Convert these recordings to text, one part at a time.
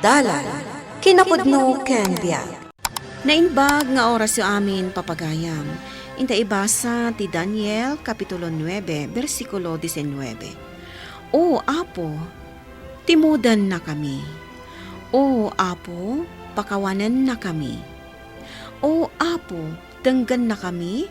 Dalan, kinapudno ken biag. Nainbag nga oras yung amin papagayam. Inta ibasa ti Daniel Kapitulo 9, versikulo 19. O Apo, timudan na kami. O Apo, pakawanan na kami. O Apo, denggan na kami,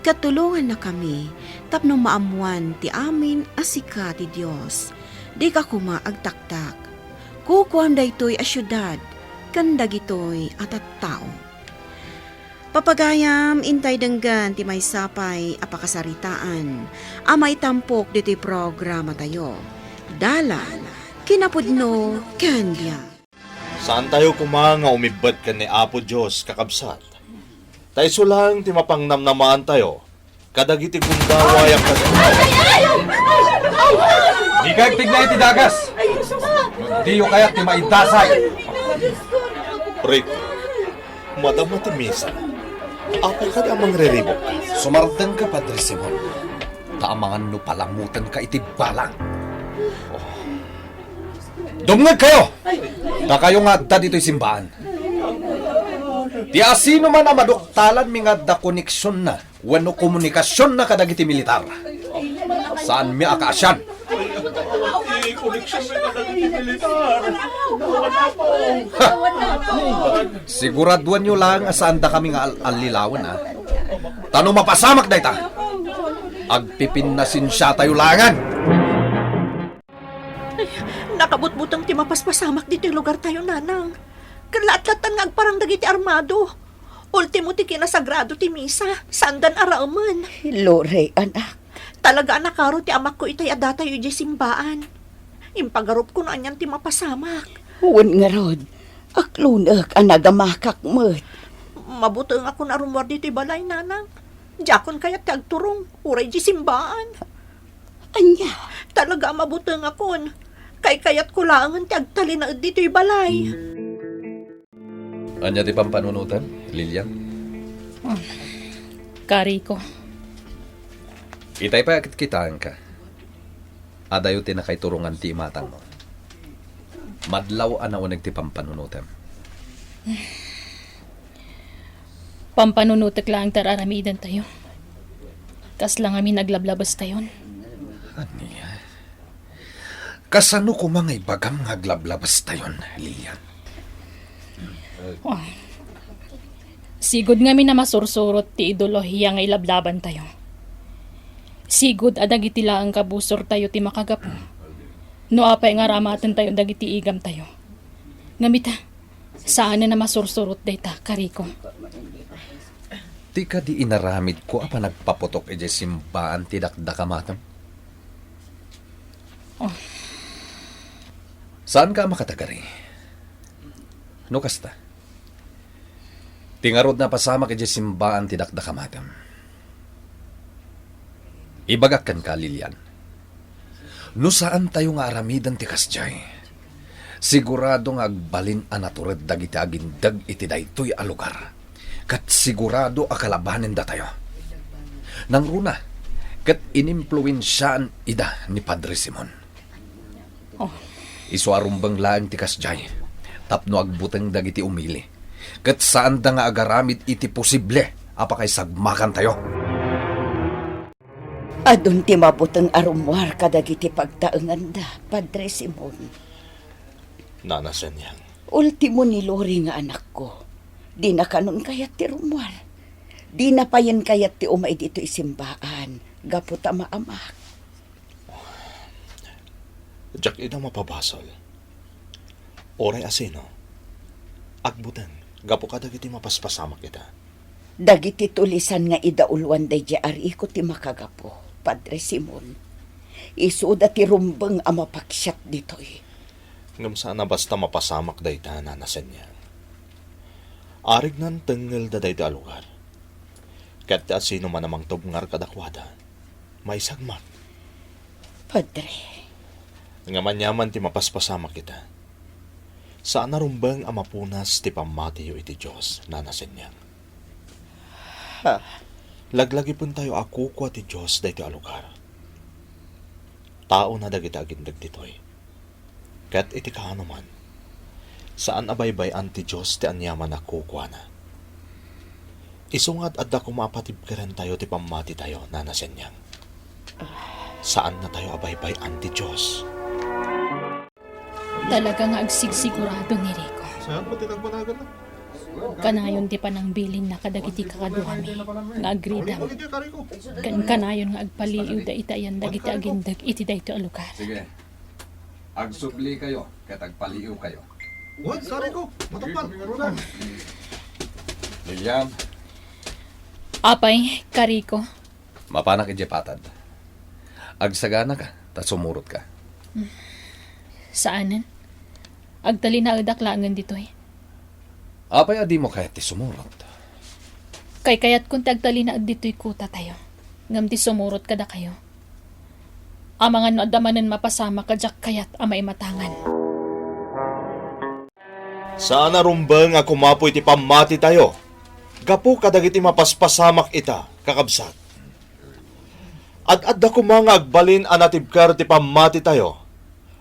katulungan na kami, tapno maamuan ti amin asika ti Dios. Di ka kuma agtaktak. Kukuam daytoy a syudad, kanda gitoy at tao. Papagayam, intay denggan ti may sapay apakasaritaan. Amay tampok dito'y programa tayo. Dalan, kinapudno, kandya. Saan tayo nga umibad ka ni Apo Diyos kakabsat? Tayo sulang ti mapangnamnamaan tayo. Kadagiti kundaway ang Di ka tignay ti dagas. Di yung kaya't ti maidasay. Rick, madama ti misa. Apay ka amang reribok. Sumardan ka, Padre Simon. Taamangan no palamutan ka iti balang. Dumngag kayo! Na kayo nga da dito'y simbahan. Ti asino man na maduktalan mi nga da koneksyon na wano komunikasyon na kadagiti militar. Saan mi akasyan? Siguraduan nyo lang saan da kami nga alilawan ha. Tano mapasamak da ita. Agpipinnasin siya tayo langan. Nakabutbutang ti mapaspasamak dito yung lugar tayo, nanang. Kalat-latan nga parang dagiti armado. Ultimo ti kinasagrado ti misa, sandan arauman. Lore, anak. Talaga nakaro ti amak ko itay adata yu di simbaan. Impagarup ko na anyan ti mapasamak. Huwag nga rod. Aklunak ang nagamakak mo't. Mabuto nga ako na rumor dito balay, nanang. Jakon kaya ti agturong, uray di simbaan. Anya? Talaga mabuto nga kon. Kay kayat ko langan ti agtali na dito balay. Anya ti pampanunutan, Lilian? Kariko. Itay pa kitaan ka. Adayo ti nakaiturungan ti imatang mo. Madlaw anaunag ti pampanunutan. Pampanunutek lang tararamidan tayo. Kas lang kami naglablabas tayon. Aniya? Kasano ko mga ibagam ngaglablabas tayon, Lilian? Sigod nga mi na masursurot ti ideolohiya nga ilablaban tayo. Sigod adagiti laang kabusor tayo ti makagapo. No apay nga ramatan tayo dagiti igam tayo. Ngamita, saan na masursurot dayta, Kariko? Di ka di inaramid ko apa nagpaputok e simbaan ti dakdakamatam? Saan ka makatagari? No kasta? Tingarod na pasama kay simbaan ti dakdakamatam. Ibagakkan ka, Lilian. No saan tayo nga aramidan ti kasjay? Sigurado nga agbalin anatured dagiti agindag iti daytoy a lugar. Kat sigurado akalabanin da tayo. Nang runa, kat inimpluwensyaan ida ni Padre Simon. Isuarumbang laang ti kasjay. Tapno agbuteng dagiti umili. Kat saan da nga agaramid iti posible apakay sagmakan tayo. Adun ti mabutang arumwar kadagiti pagtaengan da, Padre Simon. Nanasan yan. Ultimo ni Lori nga anak ko. Di na kanon kayat ti rumwar. Di na payan kayat ti umay dito isimbaan. Gapo ta maamak. Jack ina mapabasol. Oray asino. Agbutan. Gapo ka dagiti mapaspasamak kita. Dagiti tulisan nga idaulwan day ari ko ti makagapo, Padre Simon. Isuda ti rumbeng amapaksyat ditoy. Ngam sana basta mapasamak day ta nanasan niya. Arig nan tengel da day da lugar. Kat sino man namang tubngar kadakwada. May sagmak. Padre. Ngamanyaman ti mapaspasamak kita. Saan narumbang amapunas ti pamatiyo iti Diyos nanasan niya. Laglagi pun tayo ako ko ti Diyos da iti alugar. Tao na dagiti agindag ditoy. Kat iti kaano man, Saan abaybay anti Diyos ti anyaman na kukwa na. Isungat at da kumapatib ka rin tayo ti pamati tayo, Nana Senyang. Saan na tayo abaybay anti Diyos? Talaga nga agsigsigurado ni Rico. Saan pa tinagpanagan na? Kanayon ti panang bilin na kadagiti kakaduhami nga agridam. Kanayon nga agpaliw da itayan dagiti agindag iti dayto a lugar. Sige. Agsubli kayo, ket agpaliw kayo. What? Sorry ko. Matapal. Lilian, Apay, Kariko, mapanak ije patad. Agsagana ka, ta sumurot ka. saanan? Agtali na agdaklangan ditoy. Apay adi mo kaya ti sumurot. Kay kayat kung tagtali na dito'y kuta tayo. Ngam ti sumurot kada kayo. Amangan no adamanan mapasama kadyak kayat amay matangan. Saan na rumbang nga kumapoy ti pamati tayo? Gapu kadagiti mapaspasamak ita, kakabsat. At adda ko mga agbalin anatibkar ti pamati tayo.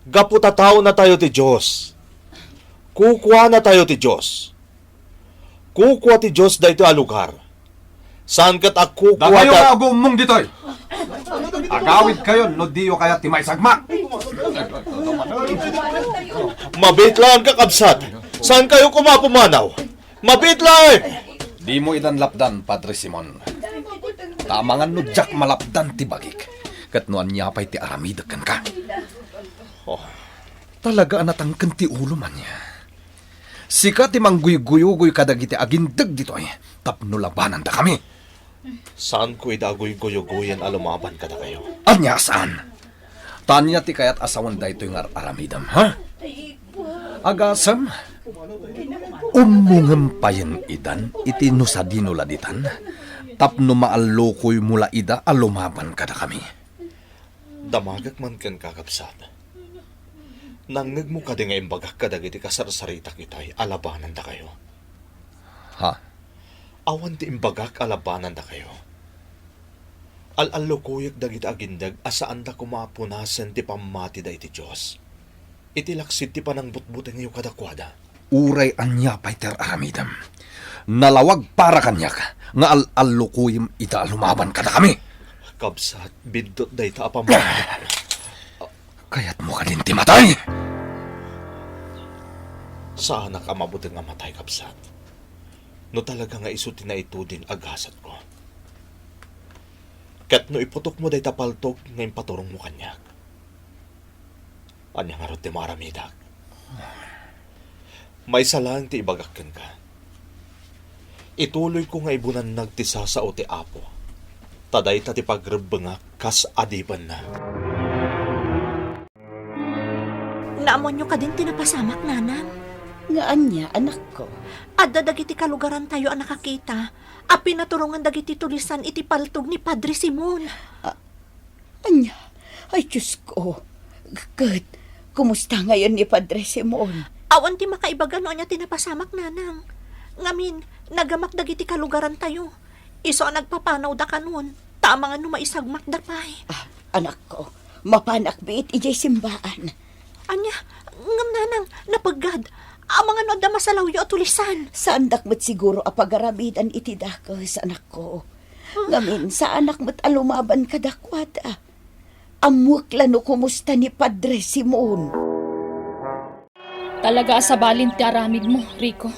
Gapu tataw na tayo ti Diyos. Kukwa na tayo ti Diyos. Kukwa ti Diyos da ito a lugar. Saan kat ako Da kayo nga agumong ditoy! Agawid kayo, no diyo kaya ti may sagma! Mabitlaan kakabsat. Saan kayo kumapumanaw? Mabitlaan! Di mo idan lapdan, Padre Simon. Tamangan no jak malapdan ti bagik. Kat no anyapay ti aramidakan ka. Oh, Talaga anatangken ti ulo man niya. Sika ti mangguy-guyugoy kadagiti agindag ditoy. Tapno labanan da kami. saan ko idagoy-goyo-goyan alumaban kada kayo? Anya saan? Tanya ti kayat asawan da ito'y aramidam, ha? Agasam, umungem payen idan iti no sa dinuladitan, tapno maallokoy mula ida alumaban kada kami. Damagak man ken kakabsat. Nangeg mo kadi nga imbagak kadagiti kasarsarita kitay alabanan da kayo. Ha? Awan ti imbagak alabanan da kayo. Al-allokoyak dagiti agindag asaan da kumapunasen ti pamati da iti Diyos. Itilaksit ti panang butbuteng yu kadakwada. Uray anya pay ter aramidam. Nalawag para kanyak nga al-allukuyim ita lumaban kada kami. Kabsat, bidot da ita apamati. Kaya't mo ka din ti matay. Sana ka mabuting nga matay, kabsat. No talaga nga isuti na ito din agasat ko. Kat no iputok mo da ita paltog ngayon paturong mo kanyak. Anya nga ron ti maramidak. May salang ti ibagakken ka. Ituloy ko nga ibunan nagtisa sa o ti apo. Taday ta ti pagrebengak kas adiban na. Naamon nyo ka din tinapasamak, nanang. Nga anya, anak ko. Adda dagiti kalugaran tayo ang nakakita. A pinaturungan dagiti tulisan iti paltog ni Padre Simon. Anya, ay Diyos ko. Good. Kumusta ngayon ni Padre Simon? Awan ti makaibagan no anya tinapasamak, nanang. Ngamin, nagamak dagiti kalugaran tayo. Iso ang nagpapanaw da kanon. Tamangan no maisagmak da pay. Anak ko, mapanak biit ijay simbaan. Anya, ngam nanang, napaggad. Ang mga no da masalawyo at tulisan. Saan dakmat siguro apagarabidan iti dakos, anak ko. Ngamin, sa anak mo't alumaban kadakwada. Amuk lano kumusta ni Padre Simon. Talaga asabalin ti aramid mo, Rico.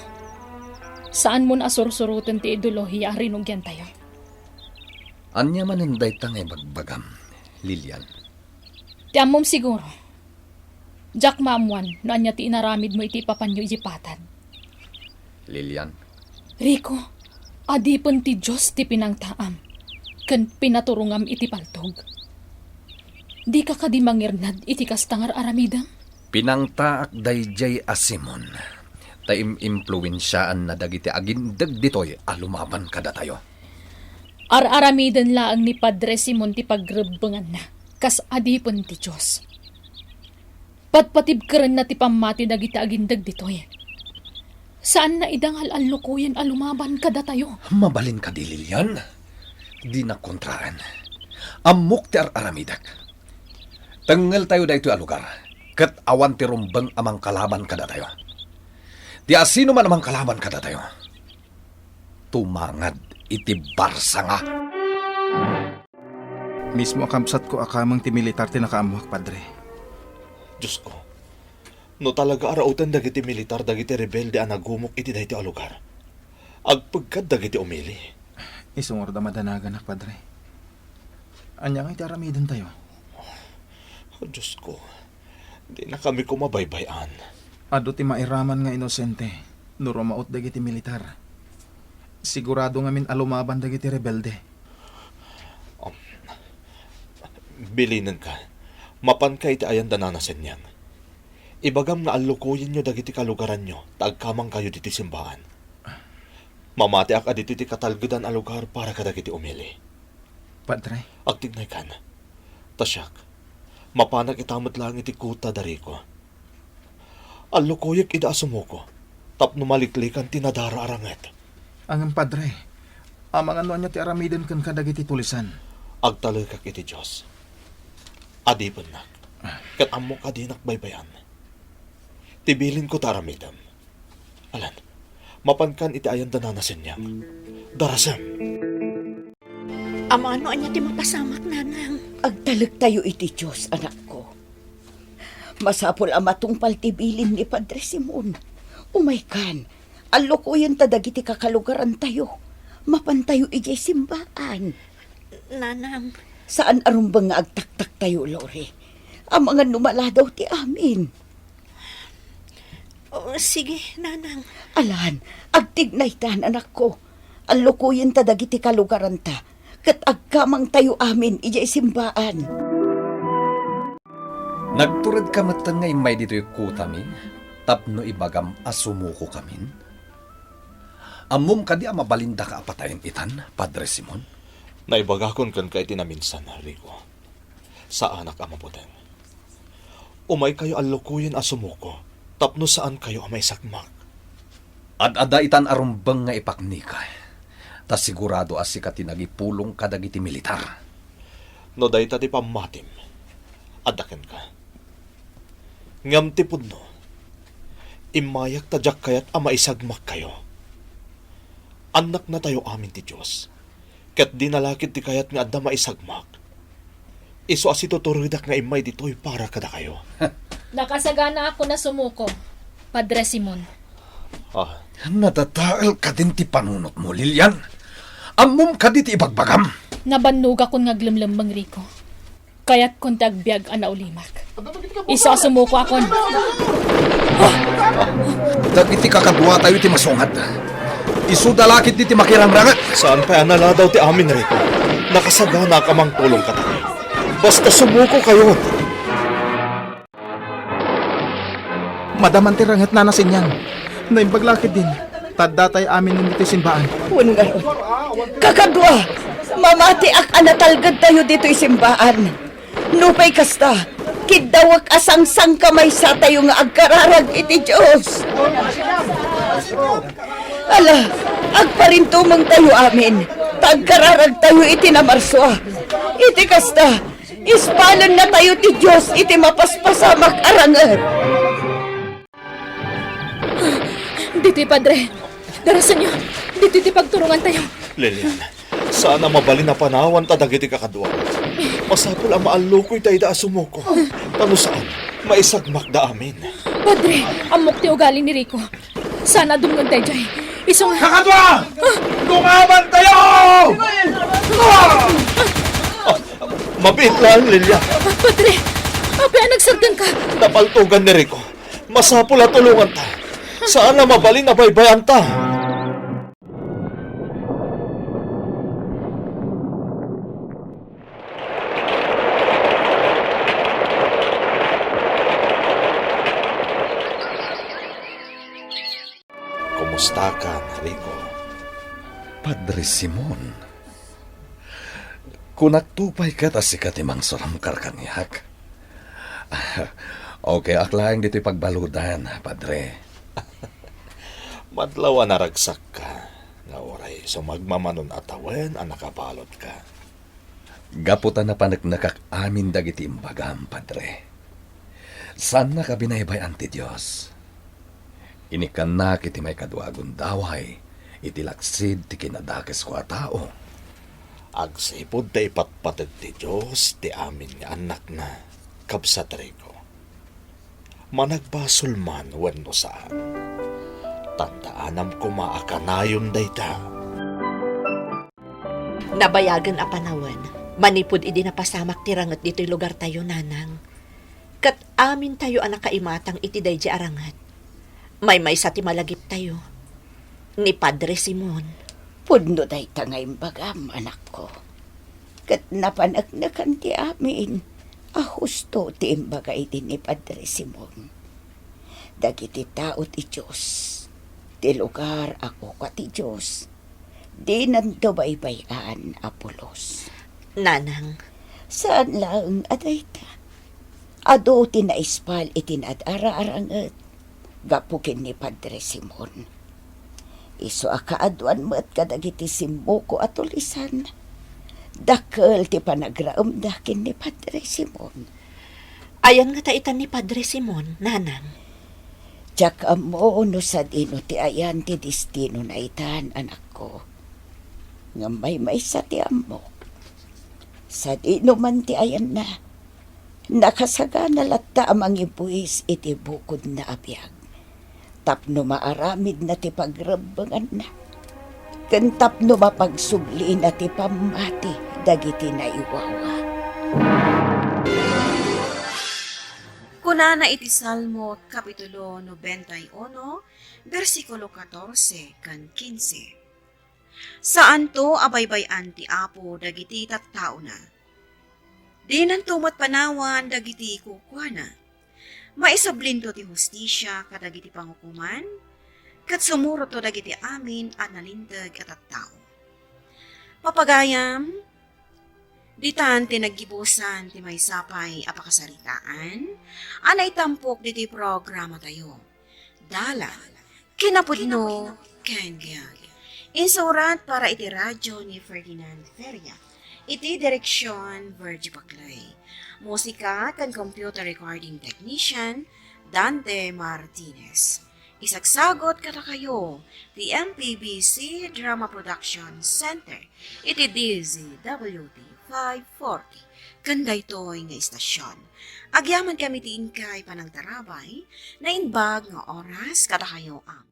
Saan mo na asursurutan ti ideolohiya rinugyan tayo? Anya maninday tangay bagbagam, Lilian. Ti amom siguro. Jack maamuan no anya ti inaramid mo iti papanyo iti patad. Lilian, Rico, adipon ti Diyos ti pinangtaam. Ken pinaturungam iti paltog. Di ka kadi mangirnad iti kastangar aramidam? pinangtaak dayjay asimon. Taim impluensyaan na dagiti agindag ditoy alumaban kada tayo. Aramidan laang ni Padre Simon ti pagrebengan na. Kas adipon ti Diyos. Patpatib ka rin na ti pamati dagiti agindag ditoy. Saan na idang al-alukuyan alumaban kada tayo? Mabalin ka di, Lilian. Di na kontraan. Amok ti aramidak. Tengel tayo da ito alugar. Kat awan ti rumbang amang kalaban kada tayo. Ti asino man namang kalaban kada tayo. Tumangad iti barsa nga. Mismo akamsat ko akamang ti militar ti nakaamuak, Padre. Diyos ko, no talaga arautan dagiti militar dagiti rebelde ang nagumok iti dahi ti alugar. Agpagkad dagiti umili. Isungor da madanagan ak, Padre. Anya nga iti aramidon tayo. Oh, Diyos ko, di na kami kumabaybayan. Ado ti mairaman nga inosente, no rumaot dagiti militar. Sigurado nga min alumaban dagiti rebelde. Bilinin ka, mapan ka iti ayan dananasen niyan. Ibagam nga alukuyin nyo dagiti kalugaran nyo, tagkamang kayo diti simbahan. Mamati ak aditi ti katalgedan a lugar para kadagiti umili. Padre, Agtignay kan, tasyak, mapanag itamot lang iti kuta dari ko. Alukuyik ida asumuko, tapno maliklikan tinadara aranget. ang Padre, amang ano niya ti aramidon kan kadagiti tulisan. Agtalagak iti Diyos. Adipon na, kat amok adinak baybayan. Tibilin ko taramidam. Alan, mapankan iti ayan dananasin niya. Darasam. Amo ano anya ti mapasamak, nanang. Agtalag tayo iti Diyos, anak ko. Masapol ang matungpal tibilin ni Padre Simon. Umaykan, alukuyan ta dagiti kakalugaran tayo. Mapantayo ijay simbaan. Nanang, Saan arumbang nga agtaktak tayo, Lore? Ang mga numala daw ti amin. oh, sige, nanang. Alan, agtignay tan, anak ko. Alukuyan ta dagiti kalugaran ta. Kat agkamang tayo amin ijay simbaan. Nagtured ka matan nga imay dito'y kutami, tapno ibagam asumuko kamin. Amom kadi mabalinda ka apatayin itan, Padre Simon. Naibagakon kan kay tinaminsan, Rico. Sa anak amapoteng. Umay kayo alukuyin asumuko, tapno saan kayo amay sakmak. Ad-ada itan arumbang nga ipaknika. Ta sigurado as ka tinagipulong kadagiti militar. No day tati pamatim. Adaken ka. Ngam ti pudno. Imayak tadyak kayat ama isagmak kayo. Anak na tayo amin ti Diyos. Kat dinalakit ti kayat nga adda maisagmak. Iso as ituturudak nga imay dito'y para kada kayo. Nakasagana ako na sumuko, Padre Simon. Ah, Nadataal ka din ti panunot mo, Lilian. Amom ka di ti ibagbagam. Nabannuga ko nga glimlambang Rico. Kaya't kung tagbiag ana ulimak. Isa sumuko akon. Dagiti kakadwa tayo ti masungad. Isudalakit di ti makiramrangat. saan pa anala daw ti amin, Rico? Nakasagana ka mang tulong ka tayo. Basta sumuko kayo. Madaman ti ranget na nasin yan. Naimbaglakid din. Taddatay amin ng iti simbaan. Huwag nga ron. Kakadwa, mamati ak anatalgad tayo dito simbaan. Nupay kasta, kidawak asang-sang kamay sa tayo nga agkararag iti Diyos. Ala, agparintumang tayo amin. Tagkararag tayo iti namarswa. Iti kasta, ispalan na tayo ti Diyos iti mapaspasamak arangat. Dito'y Padre. Darasan niyo. Dito'y pagturungan tayo. Lilian, sana mabalin na panawan ta dagiti kakadwa. Masapul ang maalukoy tayo da sumuko. Tano saan? Maisagmak da amin. Padre, amok ti ugali ni Rico. Sana dumngon tayo dyan. Isong... Kakadwa! Lumaban tayo! Mabit lang, Lilian. Padre, api nagsargan ka. Napaltugan ni Rico. Masapul at tulungan ta. Saan na mabalin na baybayan ta? Kumusta ka, Rico? Padre Simon. Kunaktupay ka ta si katimang soram karkanyak. Okay, aklang dito'y pagbaludan, Padre. Madlawa na ragsak ka. Nga oray, so magmamanon atawen ang nakabalot ka. Gaputan na panagnakak amin dagiti imbagam, Padre. Saan na ka binaybayan ti Diyos? Inikan na kiti may kaduagon daway, itilaksid ti kinadakes ko a tao. Agsipod ta ipatpatid ti Diyos ti amin nga anak na kabsatri ko. Managbasol man wenno saan. Tandaanam ko maakanayon dayta. Nabayagan a panawan, manipod idi napasamak ti rangat dito'y lugar tayo, nanang. Kat amin tayo ang nakaimatang iti daydi arangat. May sa ti malagip tayo. Ni Padre Simon. Pudno day tangay bagam, anak ko. Kat napanagnakan ti amin, husto ti imbagay din ni Padre Simon. Dagiti tao ti Diyos, ti lugar ako ka ti Diyos, di nanto baybayan Apolos. Nanang, Saan lang aday ta? Ado tinaispal itinad-ara-arangat, gapukin ni Padre Simon. Iso akaaduan mo at kadagiti simbuko at tulisan. Dakkel ti panagraumdakin ni Padre Simon. ayan nga taitan ni Padre Simon, nanang. Diyak amo no sa dino ti ayan ti destino na itan, anak ko. Nga may sa ti amo. Sa dino man ti ayan na. Nakasagana latta amang ibuis iti bukod na abiyag. Tapno maaramid na ti pagrabangan na. Ken tapno mapagsubli na ti pamati dagiti na iwawa. Kunana iti Salmo Kapitulo 91, versikulo 14 kan 15. Saan to abaybayan ti Apo dagiti tattao na? Di nantumat panawan dagiti kukwana. Maisablinto ti hustisya kadagiti pangukuman, kat sumuro to dagiti amin at nalintag at tattao. Papagayam, ditan tinaggibusan ti may sapay apakasaritaan, anay tampok diti programa tayo. Dala, kinapudno, kengyag. Insurat para iti radyo ni Ferdinand Feria. Iti direksyon Virgie Paclay. Musika kan computer recording technician Dante Martinez. Isagsagot kata kayo, the MPBC Drama Production Center. Iti DZWT 540. Kanda ito'y nga istasyon. Agyaman kami tiin kay panagtarabay na inbag nga oras kada kayo ang